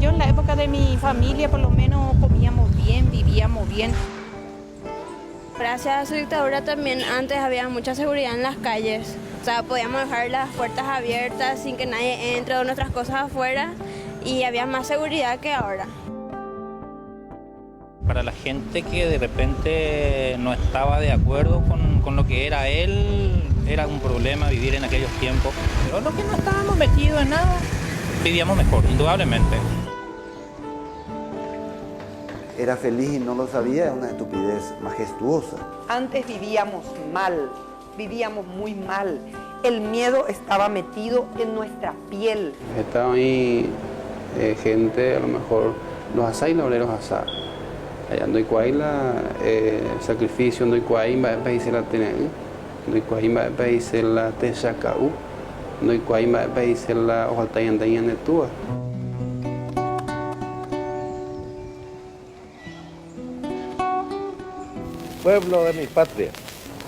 yo en la época de mi familia por lo menos comíamos bien, vivíamos bien. Gracias a su dictadura también antes había mucha seguridad en las calles. O sea, podíamos dejar las puertas abiertas sin que nadie entre o nuestras cosas afuera y había más seguridad que ahora. Para la gente que de repente no estaba de acuerdo con lo que era él, era un problema vivir en aquellos tiempos. Pero los que no estábamos metidos en nada, vivíamos mejor, indudablemente. Era feliz y no lo sabía, es una estupidez majestuosa. Antes vivíamos mal, vivíamos muy mal. El miedo estaba metido en nuestra piel. Estaba ahí gente, a lo mejor los asá y los obreros asá. Allá no hay cuaila, sacrificio, no hay cuaima, país la tenén, no hay cuaima, país la techacaú, no hay cuaima, país la ojaltayandayan de tua. Pueblo de mi patria,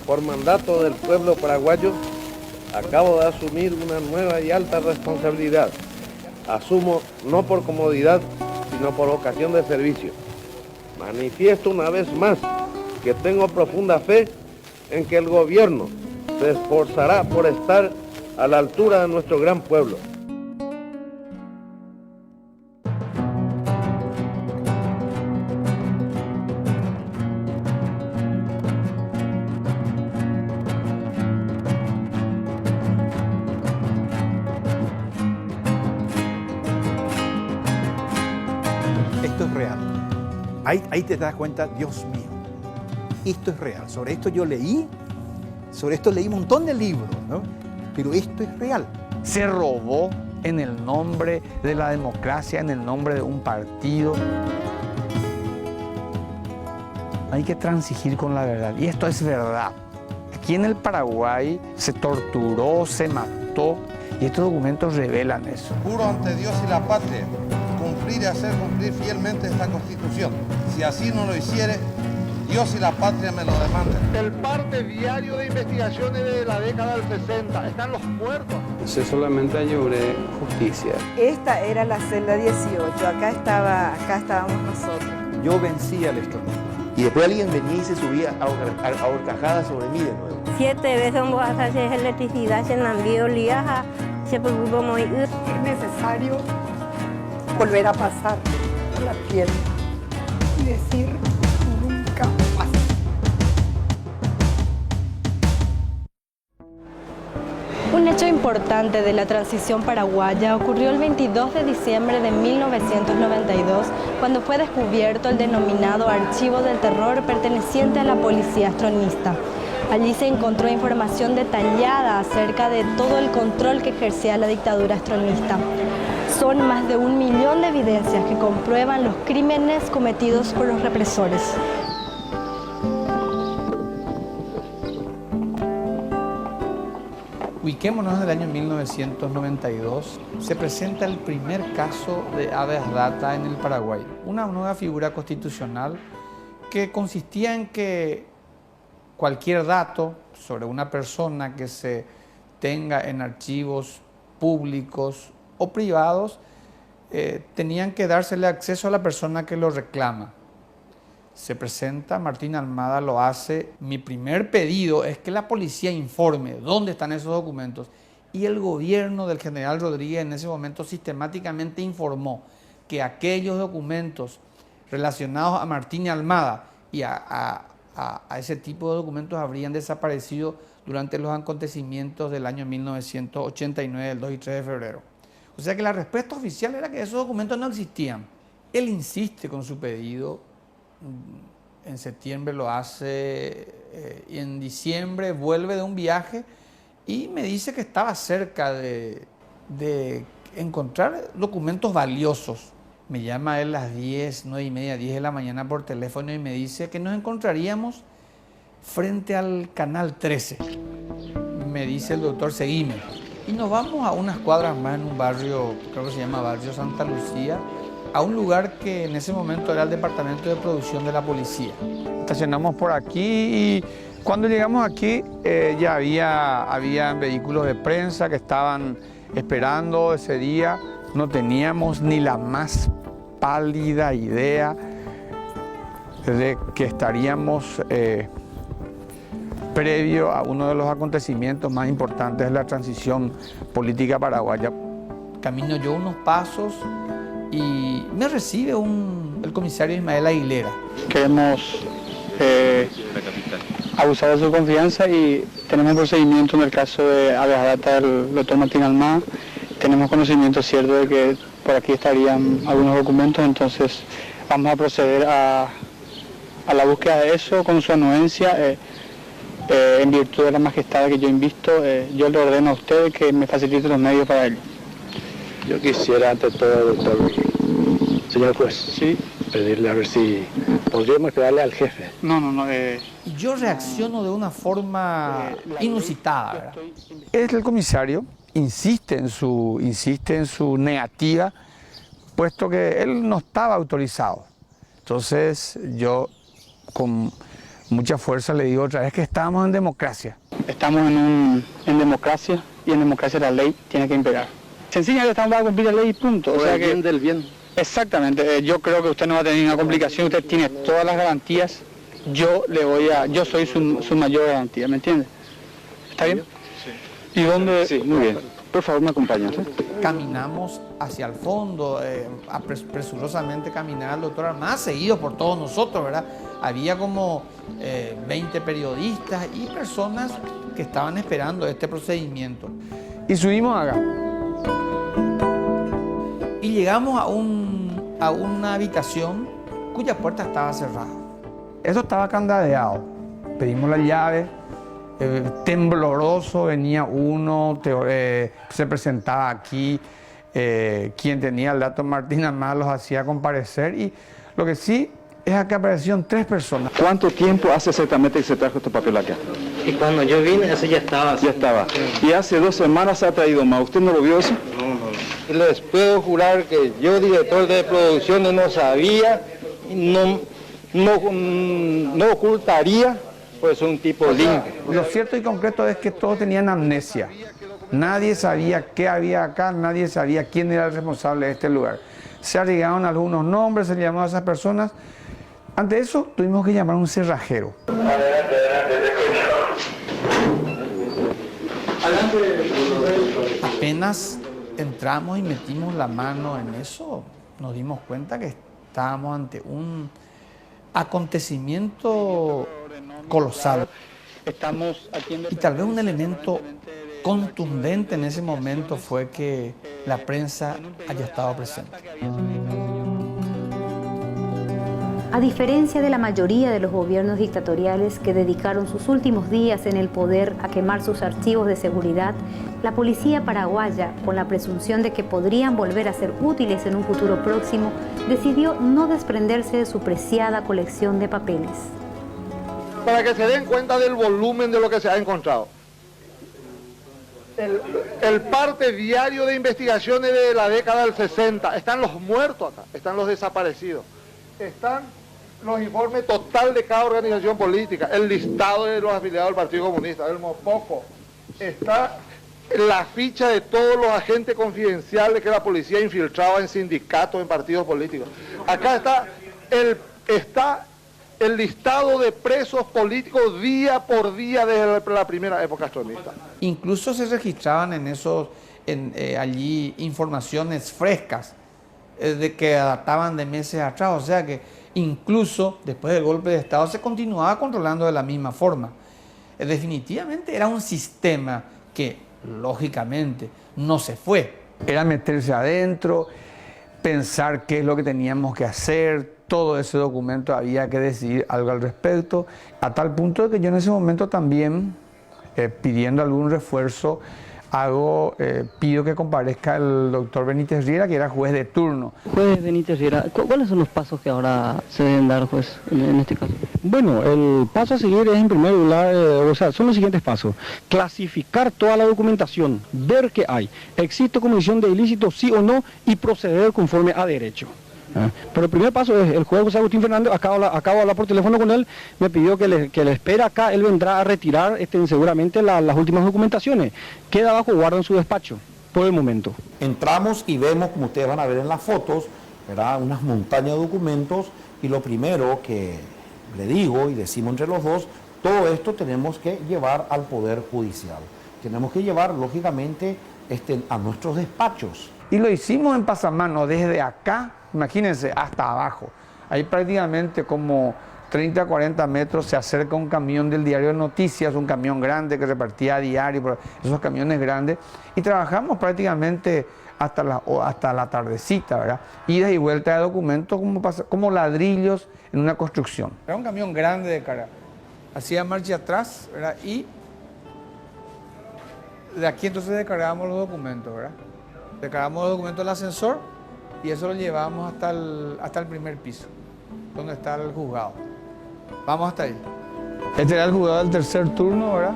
por mandato del pueblo paraguayo, acabo de asumir una nueva y alta responsabilidad. Asumo no por comodidad, sino por vocación de servicio. Manifiesto una vez más que tengo profunda fe en que el gobierno se esforzará por estar a la altura de nuestro gran pueblo. Esto es real. Ahí te das cuenta, Dios mío, esto es real. Sobre esto yo leí, sobre esto leí un montón de libros, ¿no? Pero esto es real. Se robó en el nombre de la democracia, en el nombre de un partido. Hay que transigir con la verdad, y esto es verdad. Aquí en el Paraguay se torturó, se mató, y estos documentos revelan eso. Juro ante Dios y la patria cumplir y hacer cumplir fielmente esta Constitución. Si así no lo hiciere, Dios y la patria me lo demandan. El parte diario de investigaciones de la década del 60, están los muertos. Se solamente lloré justicia. Esta era la celda 18, acá estábamos nosotros. Yo vencí al extranjero. Y después alguien venía y se subía a horcajadas sobre mí de nuevo. 7 veces vos haces electricidad, se han habido liaja, se preocupó muy. Es necesario volver a pasar por la piel y decir nunca más. Un hecho importante de la transición paraguaya ocurrió el 22 de diciembre de 1992, cuando fue descubierto el denominado Archivo del Terror perteneciente a la policía astronista. Allí se encontró información detallada acerca de todo el control que ejercía la dictadura astronista. Son más de 1 millón de evidencias que comprueban los crímenes cometidos por los represores. Ubiquémonos en el año 1992, se presenta el primer caso de habeas data en el Paraguay, una nueva figura constitucional que consistía en que cualquier dato sobre una persona que se tenga en archivos públicos o privados, tenían que dársele acceso a la persona que lo reclama. Se presenta, Martín Almada lo hace. Mi primer pedido es que la policía informe dónde están esos documentos, y el gobierno del general Rodríguez en ese momento sistemáticamente informó que aquellos documentos relacionados a Martín Almada y a ese tipo de documentos habrían desaparecido durante los acontecimientos del año 1989, el 2 y 3 de febrero. O sea que la respuesta oficial era que esos documentos no existían. Él insiste con su pedido, en septiembre lo hace, y en diciembre vuelve de un viaje y me dice que estaba cerca de encontrar documentos valiosos. Me llama él a las 10, 9 y media, 10 de la mañana por teléfono y me dice que nos encontraríamos frente al Canal 13. Me dice el doctor, seguime. Y nos vamos a unas cuadras más en un barrio, creo que se llama Barrio Santa Lucía, a un lugar que en ese momento era el departamento de producción de la policía. Estacionamos por aquí y cuando llegamos aquí ya había vehículos de prensa que estaban esperando ese día. No teníamos ni la más pálida idea de que estaríamos previo a uno de los acontecimientos más importantes de la transición política paraguaya. Camino yo unos pasos y me recibe el comisario Ismael Aguilera. Queremos abusar de su confianza y tenemos un procedimiento en el caso de habeas data del doctor Martín Almada. Tenemos conocimiento cierto de que por aquí estarían algunos documentos, entonces vamos a proceder a la búsqueda de eso con su anuencia. En virtud de la majestad que yo invisto, yo le ordeno a usted que me facilite los medios para ello. Yo quisiera ante todo, doctor, señor juez, ¿sí? Pedirle a ver si podríamos esperarle al jefe. No. Yo reacciono de una forma inusitada, ¿verdad? El comisario insiste en su negativa, puesto que él no estaba autorizado. Entonces yo con mucha fuerza le digo otra vez que estábamos en democracia. Estamos en democracia y en democracia la ley tiene que imperar. Sencillamente estamos para cumplir la ley y punto. O sea, el bien del bien. Exactamente, yo creo que usted no va a tener ninguna complicación, usted tiene todas las garantías, yo soy su mayor garantía, ¿me entiende? ¿Está bien? Sí. ¿Y dónde? Sí, muy bien. Por favor, me acompaña. Caminamos hacia el fondo, presurosamente caminar al doctor Almada, seguido por todos nosotros, ¿verdad? Había como 20 periodistas y personas que estaban esperando este procedimiento. Y subimos acá. Y llegamos a una habitación cuya puerta estaba cerrada. Eso estaba candadeado. Pedimos la llave, tembloroso venía uno, se presentaba aquí, quien tenía el dato Martín Almada los hacía comparecer y lo que sí es que aparecieron 3 personas. ¿Cuánto tiempo hace exactamente que se trajo este papel acá? Y cuando yo vine, ese ya estaba. Ya estaba. Y hace 2 semanas se ha traído más. ¿Usted no lo vio eso? No. Y les puedo jurar que yo, director de producciones, no sabía, no ocultaría, pues un tipo limpio. Lo cierto y concreto es que todos tenían amnesia. Nadie sabía qué había acá, nadie sabía quién era el responsable de este lugar. Se arriesgaron algunos nombres, se llamaron a esas personas. Ante eso tuvimos que llamar a un cerrajero. Apenas entramos y metimos la mano en eso, nos dimos cuenta que estábamos ante un acontecimiento colosal. Y tal vez un elemento contundente en ese momento fue que la prensa haya estado presente. A diferencia de la mayoría de los gobiernos dictatoriales que dedicaron sus últimos días en el poder a quemar sus archivos de seguridad, la policía paraguaya, con la presunción de que podrían volver a ser útiles en un futuro próximo, decidió no desprenderse de su preciada colección de papeles. Para que se den cuenta del volumen de lo que se ha encontrado. El parte diario de investigaciones de la década del 60, están los muertos acá, están los desaparecidos, están los informes total de cada organización política, el listado de los afiliados del Partido Comunista, el Mopoco, está la ficha de todos los agentes confidenciales que la policía infiltraba en sindicatos, en partidos políticos. Acá está el listado de presos políticos día por día desde la primera época castronista. Incluso se registraban allí informaciones frescas de que databan de meses atrás, o sea que incluso después del golpe de Estado se continuaba controlando de la misma forma. Definitivamente era un sistema que lógicamente no se fue. Era meterse adentro, pensar qué es lo que teníamos que hacer. Todo ese documento había que decidir algo al respecto, a tal punto de que yo en ese momento también, pidiendo algún refuerzo, pido que comparezca el doctor Benítez Riera, que era juez de turno. Juez Benítez Riera, ¿cuáles son los pasos que ahora se deben dar, juez, en este caso? Bueno, el paso a seguir es en primer lugar, son los siguientes pasos. Clasificar toda la documentación, ver qué hay, existe comisión de ilícito sí o no y proceder conforme a derecho. Pero el primer paso es, el juez José Agustín Fernández, acabo de hablar por teléfono con él, me pidió que le espere acá, él vendrá a retirar seguramente las últimas documentaciones. Queda bajo guarda en su despacho, por el momento. Entramos y vemos, como ustedes van a ver en las fotos, ¿verdad? Unas montañas de documentos, y lo primero que le digo y decimos entre los dos, todo esto tenemos que llevar al Poder Judicial. Tenemos que llevar, lógicamente, a nuestros despachos. Y lo hicimos en pasamano, desde acá, imagínense, hasta abajo. Ahí prácticamente como 30, 40 metros se acerca un camión del diario de noticias, un camión grande que repartía a diario, esos camiones grandes, y trabajamos prácticamente hasta la tardecita, ¿verdad? Ida y vuelta de documentos como ladrillos en una construcción. Era un camión grande de carga. Hacía marcha atrás, ¿verdad? Y de aquí entonces descargábamos los documentos, ¿verdad? Descargábamos los documentos del ascensor y eso lo llevábamos hasta el primer piso, donde está el juzgado. Vamos hasta ahí. Este era el juzgado del tercer turno, ¿verdad?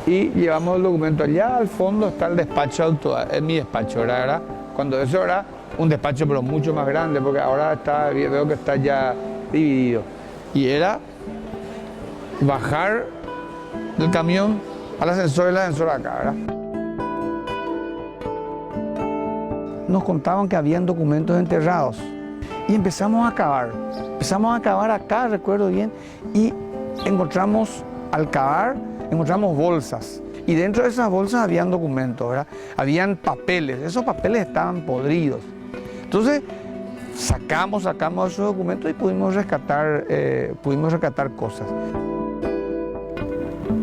Y llevamos el documento allá, al fondo está el despacho, es mi despacho, ¿verdad? Cuando eso era un despacho pero mucho más grande, porque ahora veo que está ya dividido. Y era bajar del camión al ascensor y el ascensor acá, ¿verdad? Nos contaban que habían documentos enterrados y empezamos a cavar. Empezamos a cavar acá, recuerdo bien, y encontramos, al cavar, encontramos bolsas. Y dentro de esas bolsas habían documentos, ¿verdad? Habían papeles, esos papeles estaban podridos. Entonces, sacamos esos documentos y pudimos rescatar cosas.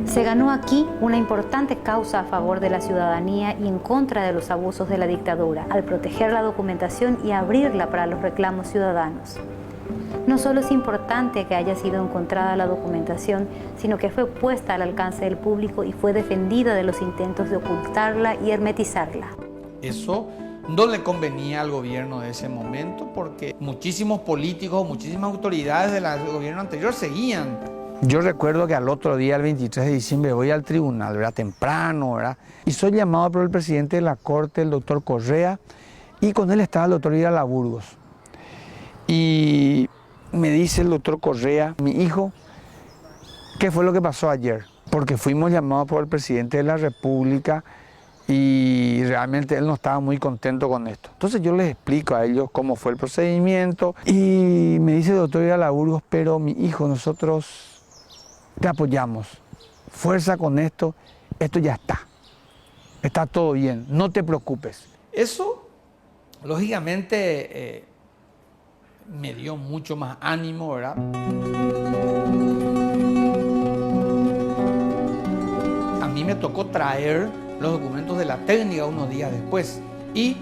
Se ganó aquí una importante causa a favor de la ciudadanía y en contra de los abusos de la dictadura, al proteger la documentación y abrirla para los reclamos ciudadanos. No solo es importante que haya sido encontrada la documentación, sino que fue puesta al alcance del público y fue defendida de los intentos de ocultarla y hermetizarla. Eso no le convenía al gobierno de ese momento porque muchísimos políticos, muchísimas autoridades del gobierno anterior seguían. Yo recuerdo que al otro día, el 23 de diciembre, voy al tribunal, ¿verdad? Temprano, ¿verdad? Y soy llamado por el presidente de la Corte, el doctor Correa, y con él estaba el doctor Vidal Burgos. Y me dice el doctor Correa, mi hijo, ¿qué fue lo que pasó ayer? Porque fuimos llamados por el presidente de la República y realmente él no estaba muy contento con esto. Entonces yo les explico a ellos cómo fue el procedimiento y me dice el doctor Vidal Burgos, pero mi hijo, nosotros te apoyamos, fuerza con esto ya está todo bien, no te preocupes. Eso, lógicamente, me dio mucho más ánimo, ¿verdad? A mí me tocó traer los documentos de la técnica unos días después y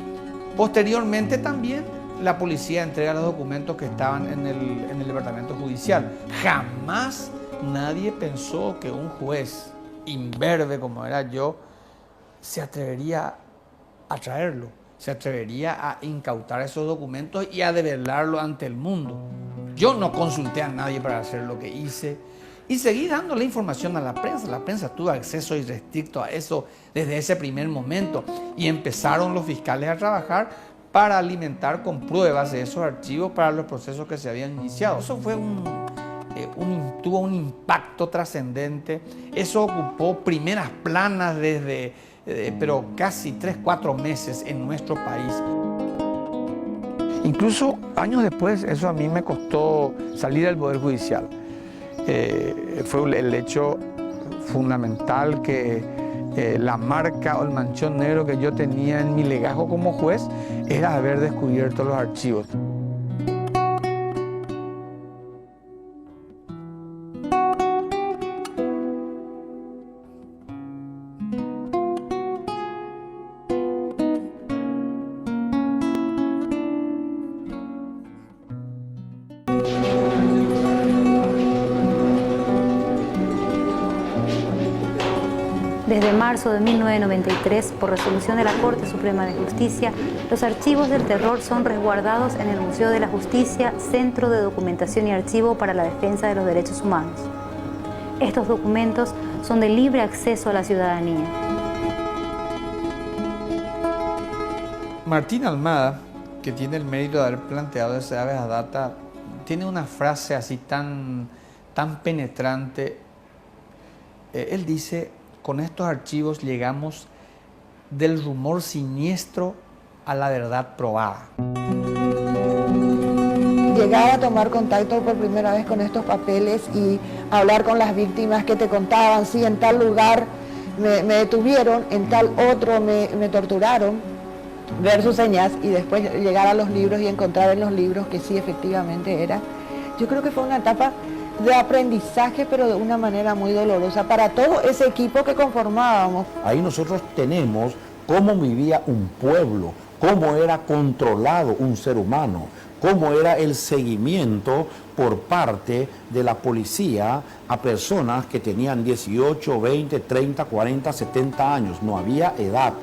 posteriormente también la policía entrega los documentos que estaban en el departamento judicial. Jamás nadie pensó que un juez imberbe como era yo se atrevería a traerlo, se atrevería a incautar esos documentos y a develarlo ante el mundo. Yo no consulté a nadie para hacer lo que hice y seguí dándole información a la prensa. La prensa tuvo acceso irrestricto a eso desde ese primer momento y empezaron los fiscales a trabajar para alimentar con pruebas de esos archivos para los procesos que se habían iniciado. Eso fue tuvo un impacto trascendente. Eso ocupó primeras planas pero casi 3-4 meses en nuestro país. Incluso años después, eso a mí me costó salir del Poder Judicial. Fue el hecho fundamental que la marca o el manchón negro que yo tenía en mi legajo como juez era haber descubierto los archivos. Desde marzo de 1993, por resolución de la Corte Suprema de Justicia, los archivos del terror son resguardados en el Museo de la Justicia, Centro de Documentación y Archivo para la Defensa de los Derechos Humanos. Estos documentos son de libre acceso a la ciudadanía. Martín Almada, que tiene el mérito de haber planteado ese habeas data, tiene una frase así tan penetrante. Él dice: con estos archivos llegamos del rumor siniestro a la verdad probada. llegar a tomar contacto por primera vez con estos papeles y hablar con las víctimas que te contaban, sí, en tal lugar me detuvieron, en tal otro me torturaron, ver sus señas y después llegar a los libros y encontrar en los libros que sí efectivamente era. Yo creo que fue una etapa de aprendizaje, pero de una manera muy dolorosa para todo ese equipo que conformábamos. Ahí nosotros tenemos cómo vivía un pueblo, cómo era controlado un ser humano, cómo era el seguimiento por parte de la policía a personas que tenían 18, 20, 30, 40, 70 años. No había edad.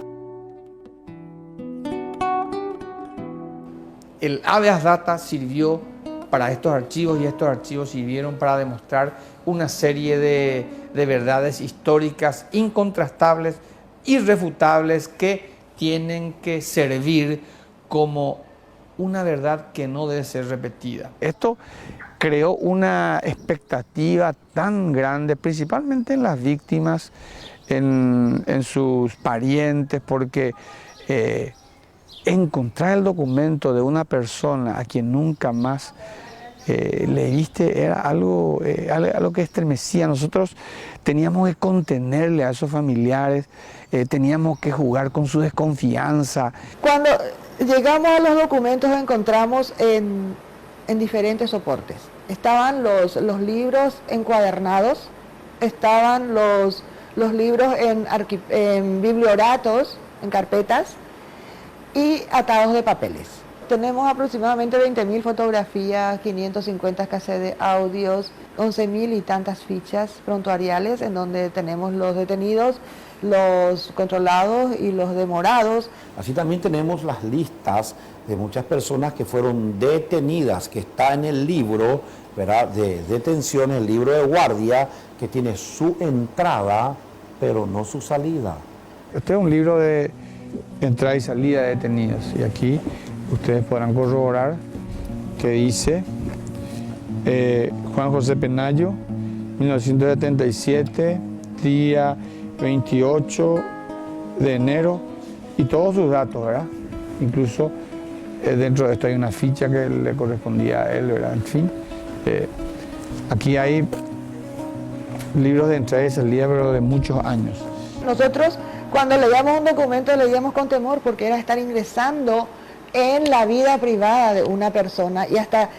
El habeas data sirvió para estos archivos y estos archivos sirvieron para demostrar una serie de verdades históricas incontrastables, irrefutables, que tienen que servir como una verdad que no debe ser repetida. Esto creó una expectativa tan grande, principalmente en las víctimas, en sus parientes, porque encontrar el documento de una persona a quien nunca más le viste era algo que estremecía. Nosotros teníamos que contenerle a esos familiares, teníamos que jugar con su desconfianza. Cuando llegamos a los documentos encontramos en diferentes soportes. Estaban los libros encuadernados, estaban los libros en biblioratos, en carpetas y atados de papeles. Tenemos aproximadamente 20.000 fotografías, 550 cassettes de audios, 11.000 y tantas fichas prontuariales en donde tenemos los detenidos, los controlados y los demorados. Así también tenemos las listas de muchas personas que fueron detenidas, que está en el libro, ¿verdad?, de detención, el libro de guardia, que tiene su entrada, pero no su salida. Este es un libro de entrada y salida de detenidos, y aquí ustedes podrán corroborar que dice Juan José Penayo, 1977, día 28 de enero, y todos sus datos, ¿verdad? Incluso dentro de esto hay una ficha que le correspondía a él, ¿verdad? En fin, aquí hay libros de entrada y salida, pero de muchos años. Nosotros, cuando leíamos un documento, leíamos con temor porque era estar ingresando en la vida privada de una persona, y hasta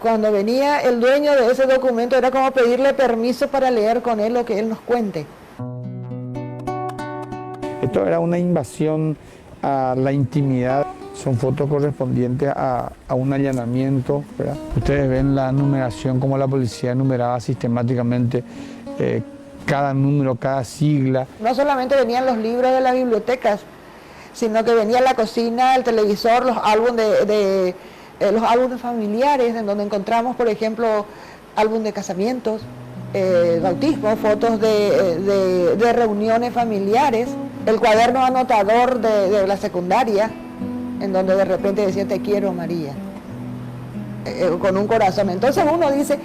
cuando venía el dueño de ese documento era como pedirle permiso para leer con él lo que él nos cuente. Esto era una invasión a la intimidad. Son fotos correspondientes a un allanamiento, ¿verdad? Ustedes ven la numeración, como la policía numeraba sistemáticamente cada número, cada sigla. No solamente venían los libros de las bibliotecas, sino que venía la cocina, el televisor, los álbumes los álbumes familiares, en donde encontramos, por ejemplo, álbum de casamientos, bautismo, fotos de reuniones familiares, el cuaderno anotador de la secundaria, en donde de repente decía "te quiero, María", con un corazón. Entonces uno dice,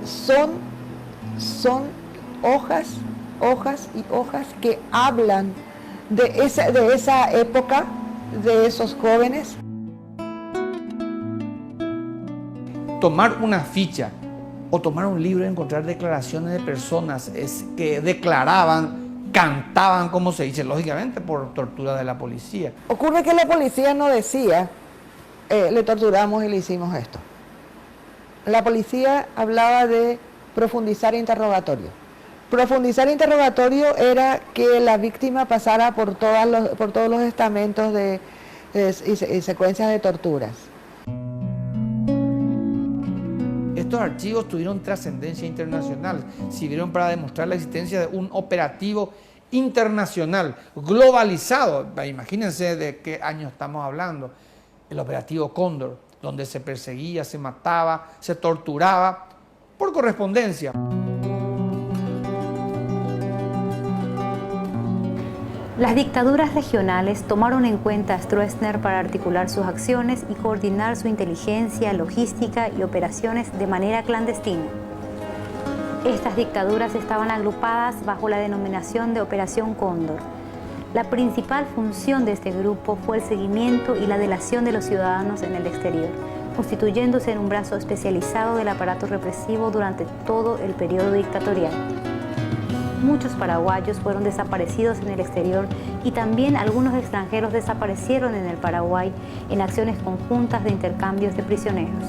son hojas y hojas que hablan de esa época, de esos jóvenes. Tomar una ficha o tomar un libro y encontrar declaraciones de personas que declaraban, cantaban, como se dice, lógicamente por tortura de la policía. Ocurre que la policía no decía, le torturamos y le hicimos esto. La policía hablaba de profundizar interrogatorio. Profundizar interrogatorio era que la víctima pasara por todos los estamentos y secuencias de torturas. Estos archivos tuvieron trascendencia internacional, sirvieron para demostrar la existencia de un operativo internacional, globalizado. Imagínense de qué año estamos hablando. El operativo Cóndor, donde se perseguía, se mataba, se torturaba por correspondencia. Las dictaduras regionales tomaron en cuenta a Stroessner para articular sus acciones y coordinar su inteligencia, logística y operaciones de manera clandestina. Estas dictaduras estaban agrupadas bajo la denominación de Operación Cóndor. La principal función de este grupo fue el seguimiento y la delación de los ciudadanos en el exterior, constituyéndose en un brazo especializado del aparato represivo durante todo el periodo dictatorial. Muchos paraguayos fueron desaparecidos en el exterior y también algunos extranjeros desaparecieron en el Paraguay en acciones conjuntas de intercambios de prisioneros.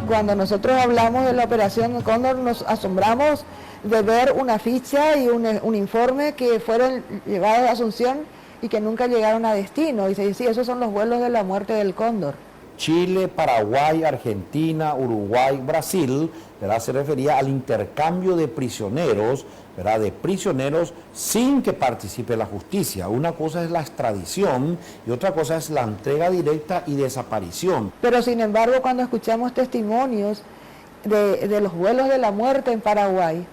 Cuando nosotros hablamos de la Operación Cóndor nos asombramos de ver una ficha y un informe que fueron llevados a Asunción y que nunca llegaron a destino. Y se decía, esos son los vuelos de la muerte del Cóndor. Chile, Paraguay, Argentina, Uruguay, Brasil, ¿verdad? Se refería al intercambio de prisioneros, ¿verdad? De prisioneros sin que participe la justicia. Una cosa es la extradición y otra cosa es la entrega directa y desaparición. Pero sin embargo, cuando escuchamos testimonios de los vuelos de la muerte en Paraguay,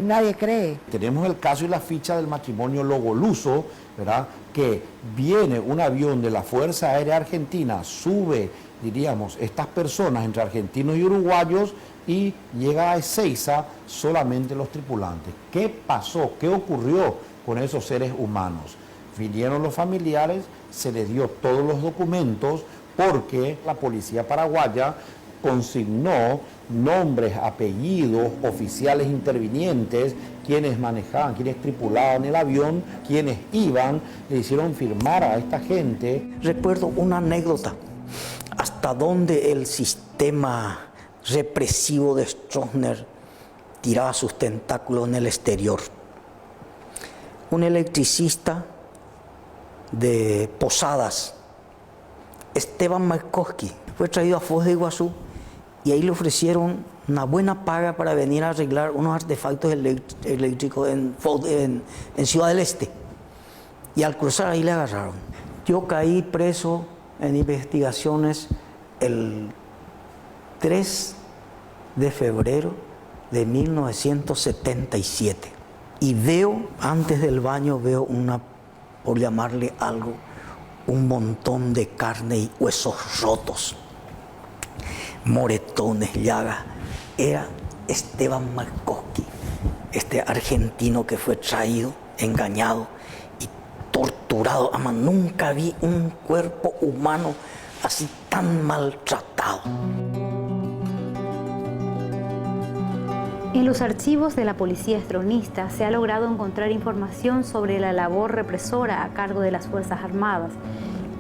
nadie cree. Tenemos el caso y la ficha del matrimonio Logoluso, ¿verdad? Que viene un avión de la Fuerza Aérea Argentina, sube, diríamos, estas personas entre argentinos y uruguayos y llega a Ezeiza solamente los tripulantes. ¿Qué pasó? ¿Qué ocurrió con esos seres humanos? Vinieron los familiares, se les dio todos los documentos porque la policía paraguaya consignó nombres, apellidos, oficiales intervinientes, quienes manejaban, quienes tripulaban el avión, quienes iban, le hicieron firmar a esta gente. Recuerdo una anécdota, hasta donde el sistema represivo de Stroessner tiraba sus tentáculos en el exterior. Un electricista de Posadas, Esteban Markowski, fue traído a Foz de Iguazú y ahí le ofrecieron una buena paga para venir a arreglar unos artefactos eléctricos en Ciudad del Este. Y al cruzar ahí le agarraron. Yo caí preso en investigaciones el 3 de febrero de 1977. Y veo, antes del baño, veo por llamarle algo, un montón de carne y huesos rotos. Moretones, llagas. Era Esteban Markowski, este argentino que fue traído, engañado y torturado. Ama, nunca vi un cuerpo humano así tan maltratado. En los archivos de la policía estronista se ha logrado encontrar información sobre la labor represora a cargo de las Fuerzas Armadas,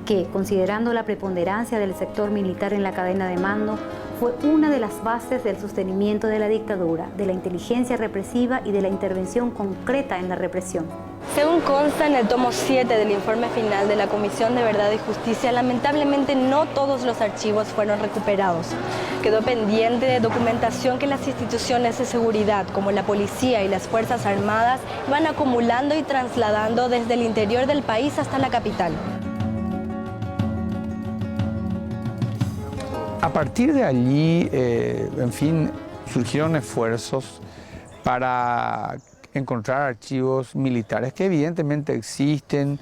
que, considerando la preponderancia del sector militar en la cadena de mando, fue una de las bases del sostenimiento de la dictadura, de la inteligencia represiva y de la intervención concreta en la represión. Según consta en el tomo 7 del informe final de la Comisión de Verdad y Justicia, lamentablemente no todos los archivos fueron recuperados. Quedó pendiente de documentación que las instituciones de seguridad, como la policía y las Fuerzas Armadas, van acumulando y trasladando desde el interior del país hasta la capital. A partir de allí, en fin, surgieron esfuerzos para encontrar archivos militares que evidentemente existen,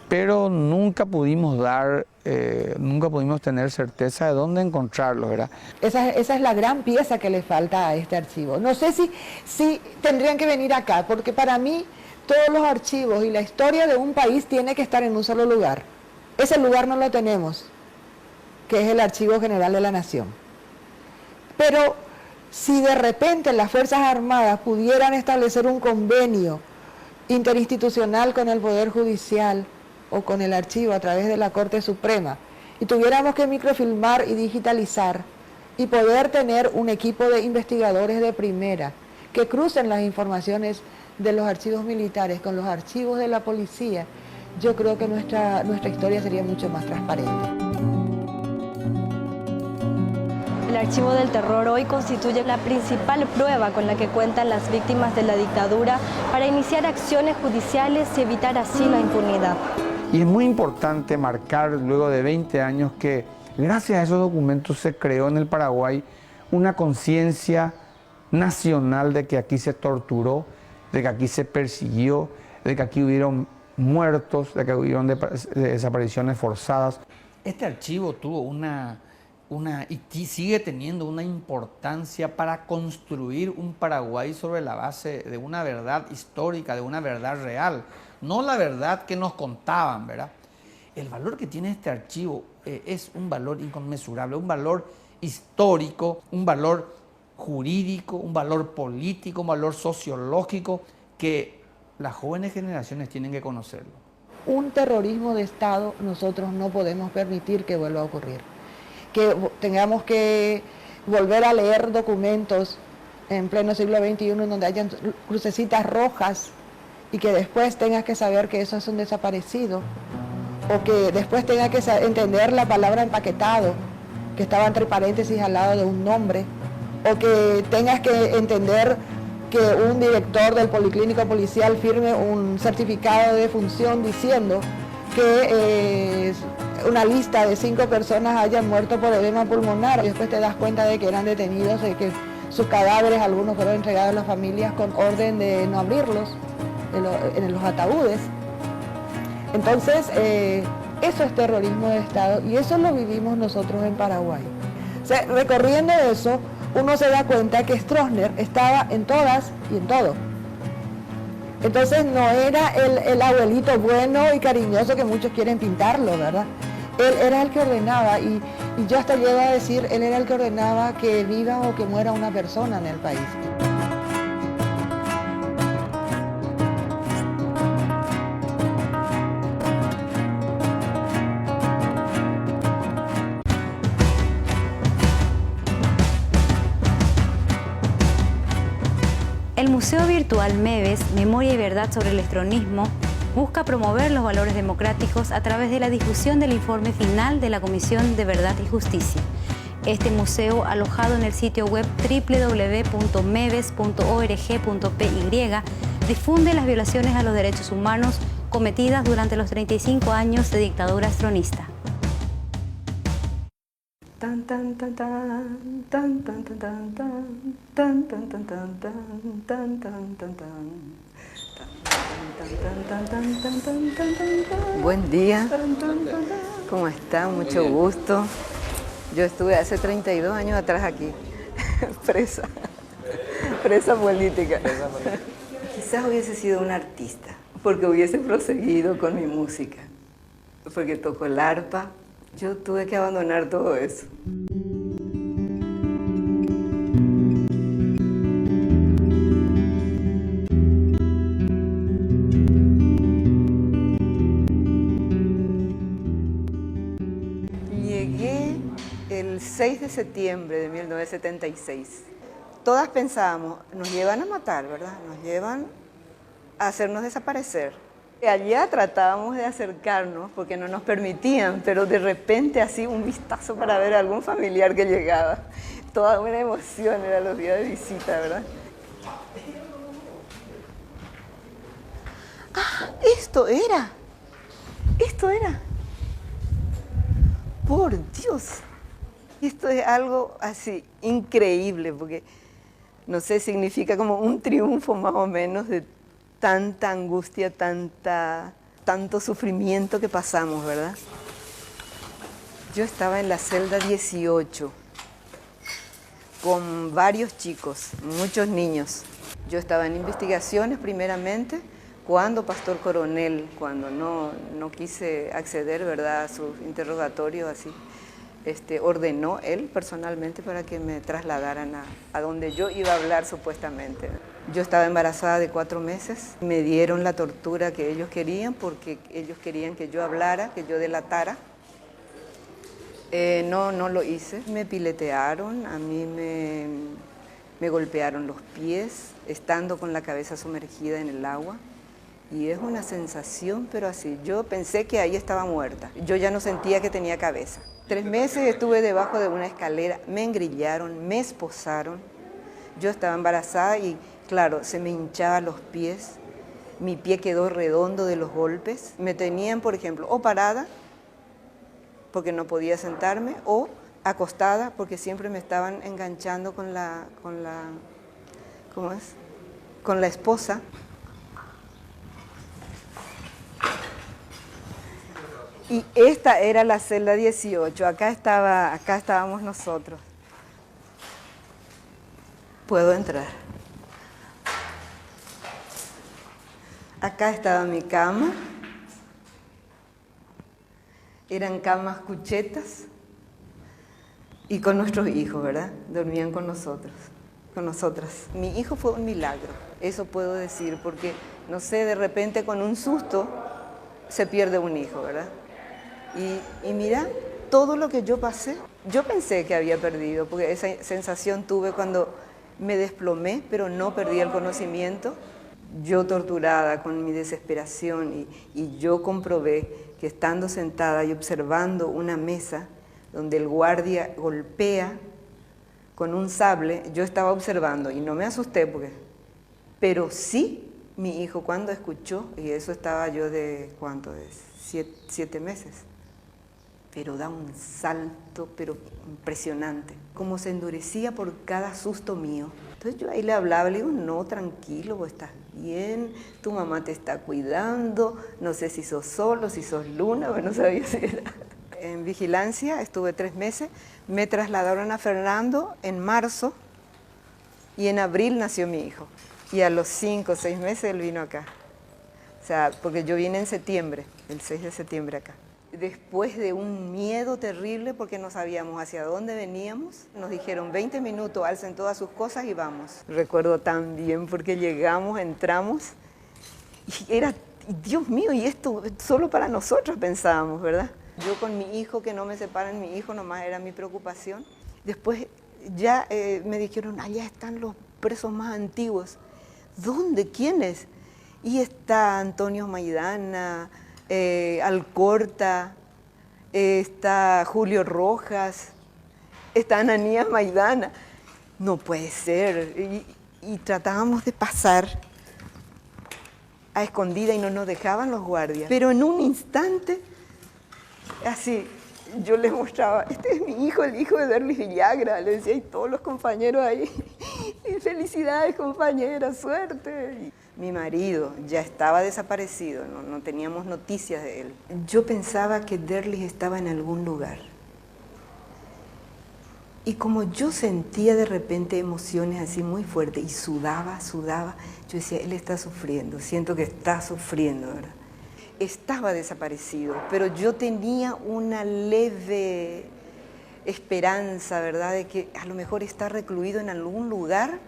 pero nunca pudimos tener certeza de dónde encontrarlos, ¿verdad? Esa es la gran pieza que le falta a este archivo. No sé si tendrían que venir acá, porque para mí todos los archivos y la historia de un país tiene que estar en un solo lugar. Ese lugar no lo tenemos, que es el Archivo General de la Nación. Pero si de repente las Fuerzas Armadas pudieran establecer un convenio interinstitucional con el Poder Judicial o con el archivo a través de la Corte Suprema, y tuviéramos que microfilmar y digitalizar y poder tener un equipo de investigadores de primera que crucen las informaciones de los archivos militares con los archivos de la policía, yo creo que nuestra historia sería mucho más transparente. El Archivo del Terror hoy constituye la principal prueba con la que cuentan las víctimas de la dictadura para iniciar acciones judiciales y evitar así la impunidad. Y es muy importante marcar, luego de 20 años, que gracias a esos documentos se creó en el Paraguay una conciencia nacional de que aquí se torturó, de que aquí se persiguió, de que aquí hubieron muertos, de que hubieron desapariciones forzadas. Este archivo tuvo una sigue teniendo una importancia para construir un Paraguay sobre la base de una verdad histórica, de una verdad real, no la verdad que nos contaban, ¿verdad? El valor que tiene este archivo es un valor inconmensurable, un valor histórico, un valor jurídico, un valor político, un valor sociológico que las jóvenes generaciones tienen que conocerlo. Un terrorismo de Estado nosotros no podemos permitir que vuelva a ocurrir. Que tengamos que volver a leer documentos en pleno siglo XXI en donde hayan crucecitas rojas y que después tengas que saber que eso es un desaparecido, o que después tengas que entender la palabra empaquetado, que estaba entre paréntesis al lado de un nombre, o que tengas que entender que un director del policlínico policial firme un certificado de defunción diciendo que una lista de 5 personas hayan muerto por edema pulmonar, y después te das cuenta de que eran detenidos, de que sus cadáveres, algunos fueron entregados a las familias con orden de no abrirlos en los ataúdes. Entonces, eso es terrorismo de Estado y eso lo vivimos nosotros en Paraguay. O sea, recorriendo eso, uno se da cuenta que Stroessner estaba en todas y en todo. Entonces no era el abuelito bueno y cariñoso que muchos quieren pintarlo, ¿verdad? Él era el que ordenaba y yo hasta llego a decir, él era el que ordenaba que viva o que muera una persona en el país. El Museo Virtual MEVES, Memoria y Verdad sobre el Stroessnismo, busca promover los valores democráticos a través de la difusión del informe final de la Comisión de Verdad y Justicia. Este museo, alojado en el sitio web www.meves.org.py, difunde las violaciones a los derechos humanos cometidas durante los 35 años de dictadura stroessnista. Tan tan tan tan tan tan tan tan tan tan tan tan tan tan tan tan. Buen día, ¿cómo está? Mucho gusto. Yo estuve hace 32 años atrás aquí, presa política. Quizás hubiese sido un artista, porque hubiese proseguido con mi música, porque toco el arpa. Yo tuve que abandonar todo eso. Llegué el 6 de septiembre de 1976. Todas pensábamos, nos llevan a matar, ¿verdad? Nos llevan a hacernos desaparecer. Allá tratábamos de acercarnos porque no nos permitían, pero de repente así un vistazo para ver a algún familiar que llegaba. Toda una emoción, eran los días de visita, ¿verdad? ¡Ah! Esto era. Por Dios. Esto es algo así increíble porque, no sé, significa como un triunfo más o menos de tanta angustia, tanto sufrimiento que pasamos, ¿verdad? Yo estaba en la celda 18 con varios chicos, muchos niños. Yo estaba en investigaciones primeramente, cuando Pastor Coronel, cuando no quise acceder, ¿verdad?, a sus interrogatorios así, ordenó él personalmente para que me trasladaran a donde yo iba a hablar supuestamente. Yo estaba embarazada de 4 meses, me dieron la tortura que ellos querían porque ellos querían que yo hablara, que yo delatara. No lo hice, me piletearon, a mí me golpearon los pies, estando con la cabeza sumergida en el agua. Y es una sensación, pero así, yo pensé que ahí estaba muerta, yo ya no sentía que tenía cabeza. 3 meses estuve debajo de una escalera, me engrillaron, me esposaron, yo estaba embarazada y claro, se me hinchaban los pies, mi pie quedó redondo de los golpes, me tenían, por ejemplo, o parada, porque no podía sentarme, o acostada, porque siempre me estaban enganchando con la esposa. Y esta era la celda 18, acá estábamos nosotros. Puedo entrar. Acá estaba mi cama. Eran camas cuchetas. Y con nuestros hijos, ¿verdad? Dormían con nosotros, con nosotras. Mi hijo fue un milagro, eso puedo decir, porque, no sé, de repente con un susto se pierde un hijo, ¿verdad? Y mira, todo lo que yo pasé, yo pensé que había perdido, porque esa sensación tuve cuando me desplomé, pero no perdí el conocimiento. Yo torturada con mi desesperación y yo comprobé que estando sentada y observando una mesa donde el guardia golpea con un sable, yo estaba observando y no me asusté, pero sí mi hijo cuando escuchó, y eso estaba yo de, ¿cuánto? De 7 meses, pero da un salto, pero impresionante, como se endurecía por cada susto mío. Entonces yo ahí le hablaba, le digo, no, tranquilo, vos estás bien, tu mamá te está cuidando, no sé si sos solo, si sos Luna, no sabía si era. En vigilancia estuve 3 meses, me trasladaron a Fernando en marzo y en abril nació mi hijo. Y a los 5 o 6 meses él vino acá. O sea, porque yo vine en septiembre, el 6 de septiembre acá. Después de un miedo terrible porque no sabíamos hacia dónde veníamos, nos dijeron 20 minutos, alcen todas sus cosas y vamos. Recuerdo tan bien porque llegamos, entramos y era, Dios mío, y esto solo para nosotros pensábamos, ¿verdad? Yo con mi hijo, que no me separen, mi hijo nomás era mi preocupación. Después ya me dijeron, allá están los presos más antiguos. ¿Dónde? ¿Quiénes? Y está Antonio Maidana, Alcorta, está Julio Rojas, está Ananías Maidana. No puede ser. Y tratábamos de pasar a escondida y no nos dejaban los guardias. Pero en un instante, así, yo les mostraba, este es mi hijo, el hijo de Derlis Villagra, le decía, y todos los compañeros ahí, y felicidades compañera, suerte. Y mi marido ya estaba desaparecido, no teníamos noticias de él. Yo pensaba que Derlis estaba en algún lugar. Y como yo sentía de repente emociones así muy fuertes y sudaba, yo decía, él está sufriendo, siento que está sufriendo, ¿verdad? Estaba desaparecido, pero yo tenía una leve esperanza, ¿verdad?, de que a lo mejor está recluido en algún lugar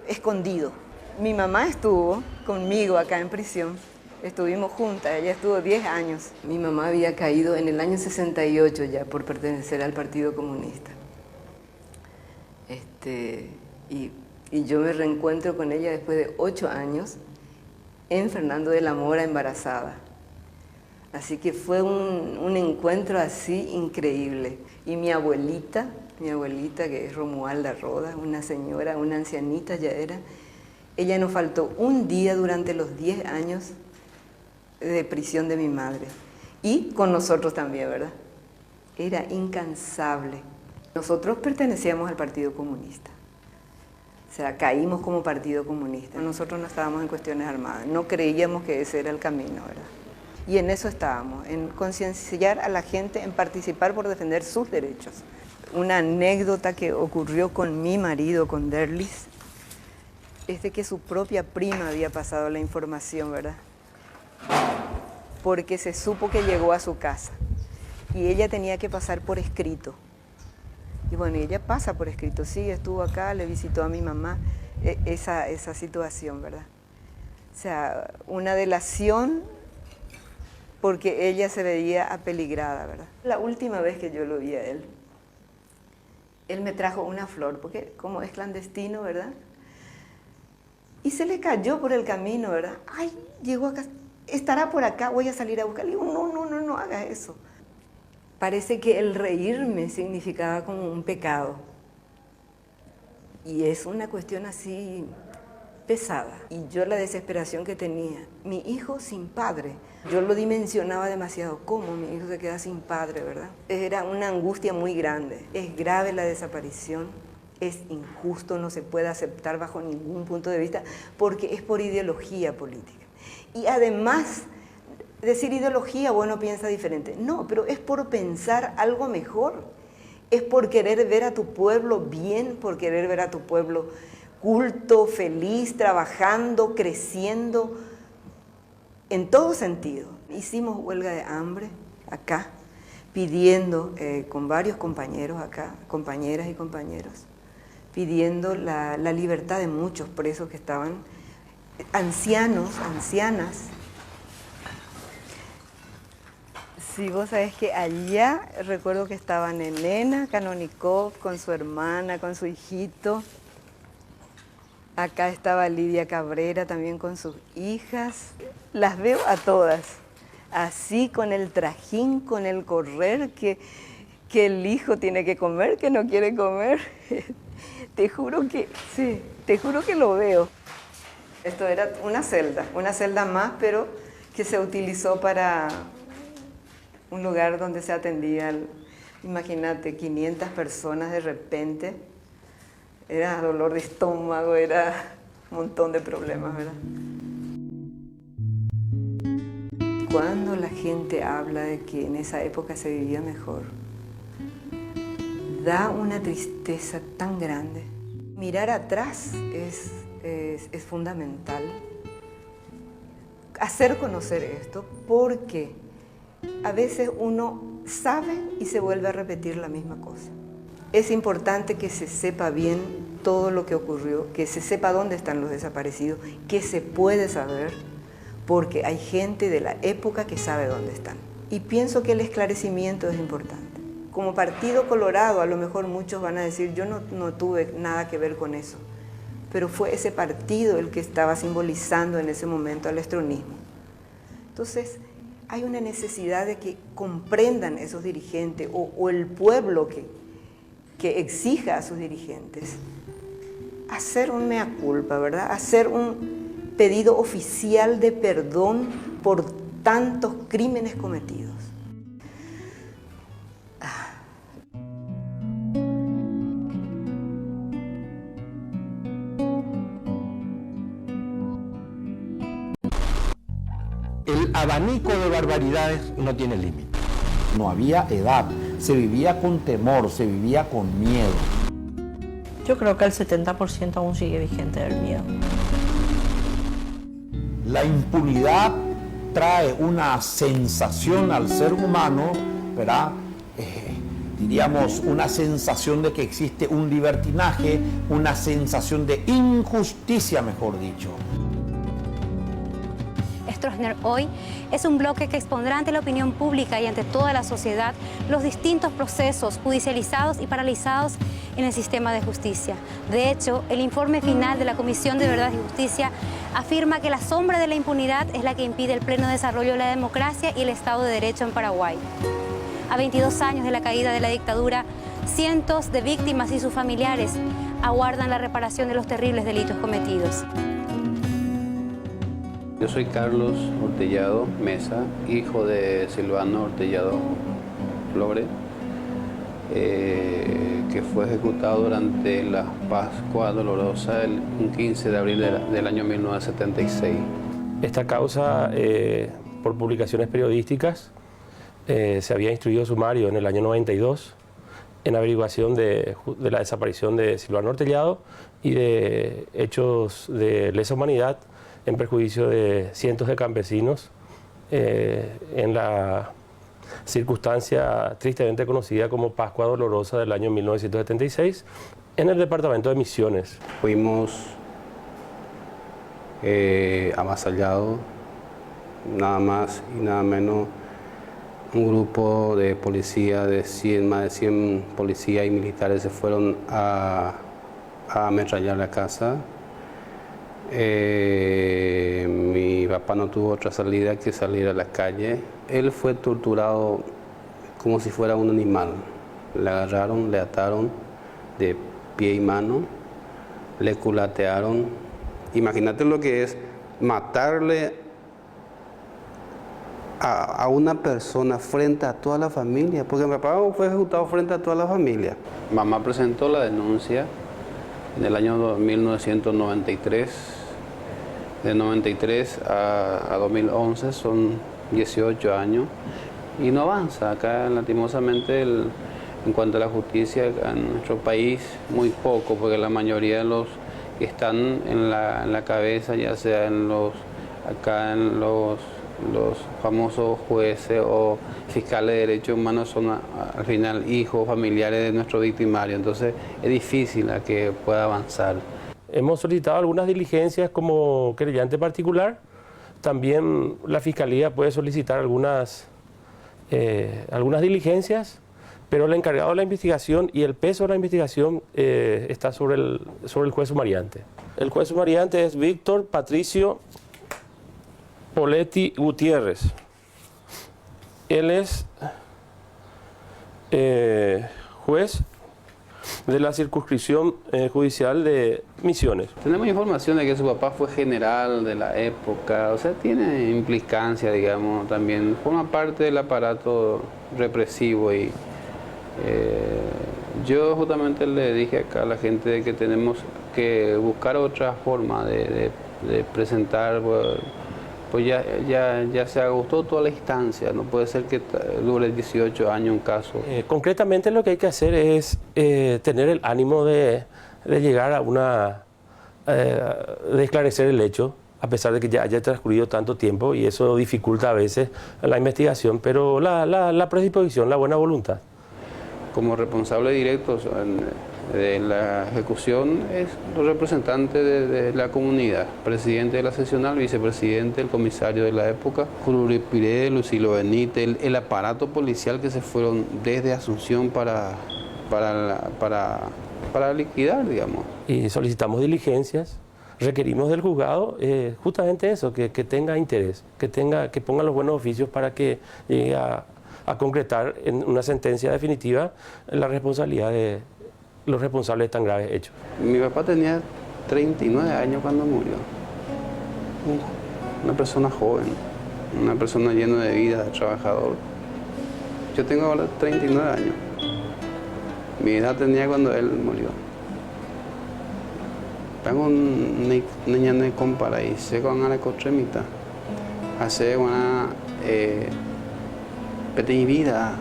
escondido. Mi mamá estuvo conmigo acá en prisión, estuvimos juntas, ella estuvo 10 años. Mi mamá había caído en el año 68 ya por pertenecer al Partido Comunista. Y yo me reencuentro con ella después de 8 años en Fernando de la Mora, embarazada. Así que fue un encuentro así increíble. Y mi abuelita, que es Romualda Rodas, una señora, una ancianita ya era, ella nos faltó un día durante los 10 años de prisión de mi madre. Y con nosotros también, ¿verdad? Era incansable. Nosotros pertenecíamos al Partido Comunista. O sea, caímos como Partido Comunista. Nosotros no estábamos en cuestiones armadas, no creíamos que ese era el camino, ¿verdad? Y en eso estábamos, en concienciar a la gente, en participar por defender sus derechos. Una anécdota que ocurrió con mi marido, con Derlis, es de que su propia prima había pasado la información, ¿verdad? Porque se supo que llegó a su casa y ella tenía que pasar por escrito. Y bueno, ella pasa por escrito, sí, estuvo acá, le visitó a mi mamá, esa situación, ¿verdad? O sea, una delación porque ella se veía apeligrada, ¿verdad? La última vez que yo lo vi a él me trajo una flor, porque como es clandestino, ¿verdad? Y se le cayó por el camino, ¿verdad? Ay, llegó acá, estará por acá, voy a salir a buscar. Le digo, no hagas eso. Parece que el reírme significaba como un pecado. Y es una cuestión así pesada. Y yo la desesperación que tenía, mi hijo sin padre, yo lo dimensionaba demasiado. ¿Cómo mi hijo se queda sin padre, verdad? Era una angustia muy grande. Es grave la desaparición, es injusto, no se puede aceptar bajo ningún punto de vista, porque es por ideología política. Y además decir ideología, bueno, piensa diferente. No, pero es por pensar algo mejor. Es por querer ver a tu pueblo bien, por querer ver a tu pueblo culto, feliz, trabajando, creciendo, en todo sentido. Hicimos huelga de hambre acá, pidiendo con varios compañeros acá, compañeras y compañeros, pidiendo la libertad de muchos presos que estaban, ancianos, ancianas. Sí, vos sabés que allá recuerdo que estaban Elena Canonicov con su hermana, con su hijito. Acá estaba Lidia Cabrera también con sus hijas. Las veo a todas, así con el trajín, con el correr, que el hijo tiene que comer, que no quiere comer. Te juro que, sí, te juro que lo veo. Esto era una celda más, pero que se utilizó para un lugar donde se atendía, imagínate, 500 personas de repente. Era dolor de estómago, era un montón de problemas, ¿verdad? Cuando la gente habla de que en esa época se vivía mejor, da una tristeza tan grande. Mirar atrás es fundamental. Hacer conocer esto, porque a veces uno sabe y se vuelve a repetir la misma cosa. Es importante que se sepa bien todo lo que ocurrió, que se sepa dónde están los desaparecidos, que se puede saber, porque hay gente de la época que sabe dónde están. Y pienso que el esclarecimiento es importante. Como Partido Colorado, a lo mejor muchos van a decir, yo no tuve nada que ver con eso, pero fue ese partido el que estaba simbolizando en ese momento al estronismo. Entonces, hay una necesidad de que comprendan esos dirigentes o el pueblo que exija a sus dirigentes hacer un mea culpa, ¿verdad? Hacer un pedido oficial de perdón por tantos crímenes cometidos. El abanico de barbaridades no tiene límite. No había edad, se vivía con temor, se vivía con miedo. Yo creo que el 70% aún sigue vigente del miedo. La impunidad trae una sensación al ser humano, ¿verdad? Diríamos, una sensación de que existe un libertinaje, una sensación de injusticia, mejor dicho. Stroessner hoy es un bloque que expondrá ante la opinión pública y ante toda la sociedad los distintos procesos judicializados y paralizados en el sistema de justicia. De hecho, el informe final de la Comisión de Verdad y Justicia afirma que la sombra de la impunidad es la que impide el pleno desarrollo de la democracia y el Estado de Derecho en Paraguay. A 22 años de la caída de la dictadura, cientos de víctimas y sus familiares aguardan la reparación de los terribles delitos cometidos. Yo soy Carlos Hortellado Mesa, hijo de Silvano Hortellado Flores, que fue ejecutado durante la Pascua Dolorosa el 15 de abril del año 1976. Esta causa, por publicaciones periodísticas, se había instruido sumario en el año 92 en averiguación de la desaparición de Silvano Hortellado y de hechos de lesa humanidad en perjuicio de cientos de campesinos en la circunstancia tristemente conocida como Pascua Dolorosa del año 1976 en el departamento de Misiones. Fuimos avasallados, nada más y nada menos, un grupo de policía de más de 100 policías y militares se fueron a ametrallar la casa. Mi papá no tuvo otra salida que salir a la calle. Él fue torturado como si fuera un animal. Le agarraron, le ataron de pie y mano, le culatearon. Imagínate lo que es matarle a una persona frente a toda la familia, porque mi papá fue ejecutado frente a toda la familia. Mamá presentó la denuncia en el año 1993. De 93 a 2011 son 18 años y no avanza. Acá lastimosamente en cuanto a la justicia en nuestro país muy poco, porque la mayoría de los que están en la cabeza, ya sea en los famosos jueces o fiscales de derechos humanos, son al final hijos, familiares de nuestro victimario. Entonces es difícil a que pueda avanzar. Hemos solicitado algunas diligencias como querellante particular. También la Fiscalía puede solicitar algunas diligencias, pero el encargado de la investigación y el peso de la investigación está sobre el juez sumariante. El juez sumariante es Víctor Patricio Poletti Gutiérrez. Él es juez de la circunscripción judicial de Misiones. Tenemos información de que su papá fue general de la época, o sea, tiene implicancia, digamos, también forma parte del aparato represivo y yo justamente le dije acá a la gente de que tenemos que buscar otra forma de presentar, pues ya se agotó toda la instancia, no puede ser que dure 18 años un caso. Concretamente lo que hay que hacer es tener el ánimo de llegar a de esclarecer el hecho, a pesar de que ya haya transcurrido tanto tiempo y eso dificulta a veces la investigación, pero la predisposición, la buena voluntad. Como responsable directo de la ejecución es los representantes de la comunidad, presidente de la seccional, vicepresidente, el comisario de la época, Julio Piré, Lucilo Benítez, el aparato policial que se fueron desde Asunción para liquidar, digamos. Y solicitamos diligencias, requerimos del juzgado justamente eso, que tenga interés, que ponga los buenos oficios para que llegue a concretar en una sentencia definitiva la responsabilidad de los responsables de tan graves hechos. Mi papá tenía 39 años cuando murió. Una persona joven, una persona llena de vida, trabajador. Yo tengo ahora 39 años. Mi edad tenía cuando él murió. Tengo un niño de compara y sé con la cotremita. Hace una pequeña vida,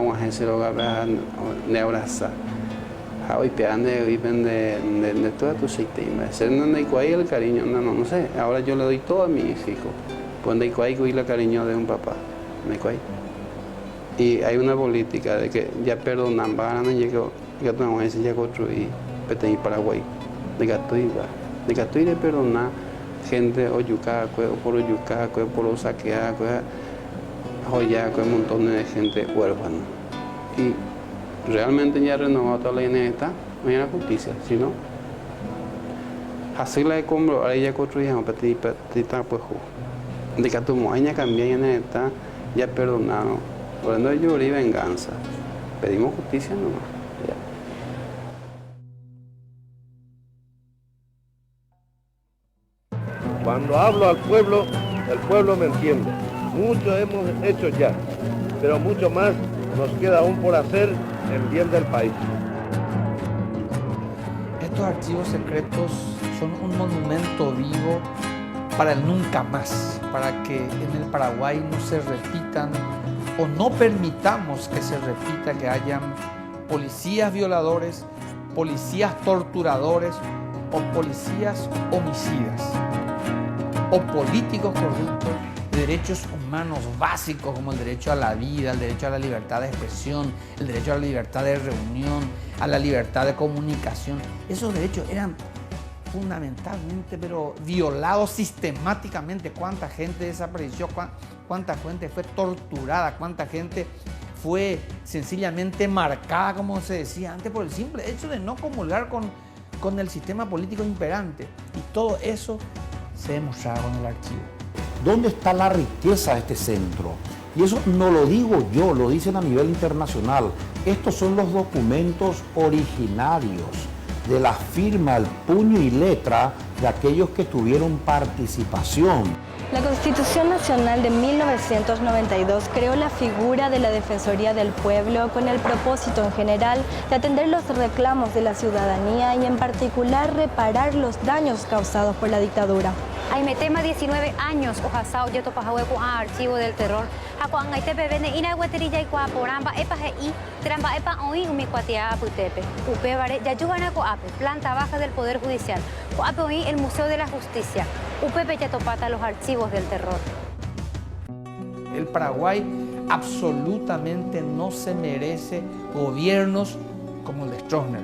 una gente de abraza. Hoy viven de toda tu sistema. Ser el cariño, no sé. Ahora yo le doy todo a mis hijos. Pues el cariño de un papá. Y hay una política de que ya perdonan, van a llegar a ya construir Petén Paraguay. De que de perdonar gente o yuca, por saquear, joya, un montón de gente huérfana. Y realmente ya renovado toda la línea esta, no hay una justicia, sino así la de compro, ahora ya construimos petita pues de que tu moña cambia en esta, ya perdonado, por eso lloré venganza, pedimos justicia nomás. Cuando hablo al pueblo, el pueblo me entiende. Mucho hemos hecho ya, pero mucho más nos queda aún por hacer en bien del país. Estos archivos secretos son un monumento vivo para el nunca más, para que en el Paraguay no se repitan o no permitamos que se repita que hayan policías violadores, policías torturadores o policías homicidas o políticos corruptos. Derechos humanos básicos como el derecho a la vida, el derecho a la libertad de expresión, el derecho a la libertad de reunión, a la libertad de comunicación. Esos derechos eran fundamentalmente, pero violados sistemáticamente. ¿Cuánta gente desapareció? ¿Cuánta gente fue torturada? ¿Cuánta gente fue sencillamente marcada, como se decía antes, por el simple hecho de no comulgar con el sistema político imperante? Y todo eso se demostraba con el archivo. ¿Dónde está la riqueza de este centro? Y eso no lo digo yo, lo dicen a nivel internacional. Estos son los documentos originarios de la firma, el puño y letra de aquellos que tuvieron participación. La Constitución Nacional de 1992 creó la figura de la Defensoría del Pueblo con el propósito en general de atender los reclamos de la ciudadanía y en particular reparar los daños causados por la dictadura. Hay metema 19 años, ojasao, yo topajahue con archivo del terror. Jacuan aitepe vene ina guaterilla y cuaporamba, epa y tramba epa oí umicuatia putepe. Upebare, yayugana coape, planta baja del Poder Judicial. Coape oí el Museo de la Justicia. Upepe ya topata los archivos del terror. El Paraguay absolutamente no se merece gobiernos como el de Stroessner.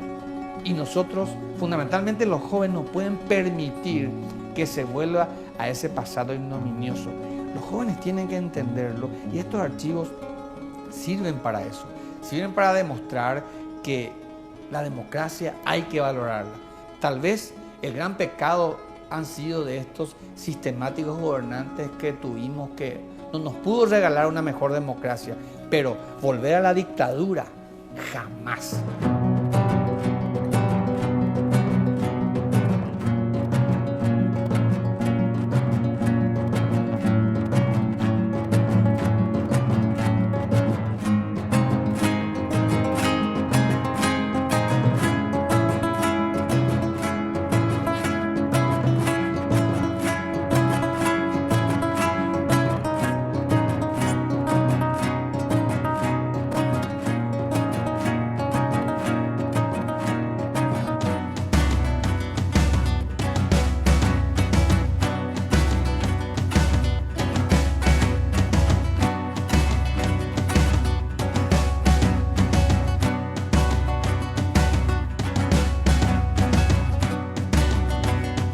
Y nosotros, fundamentalmente los jóvenes, no pueden permitir que se vuelva a ese pasado ignominioso. Los jóvenes tienen que entenderlo y estos archivos sirven para eso. Sirven para demostrar que la democracia hay que valorarla. Tal vez el gran pecado han sido de estos sistemáticos gobernantes que tuvimos, que no nos pudo regalar una mejor democracia, pero volver a la dictadura, jamás.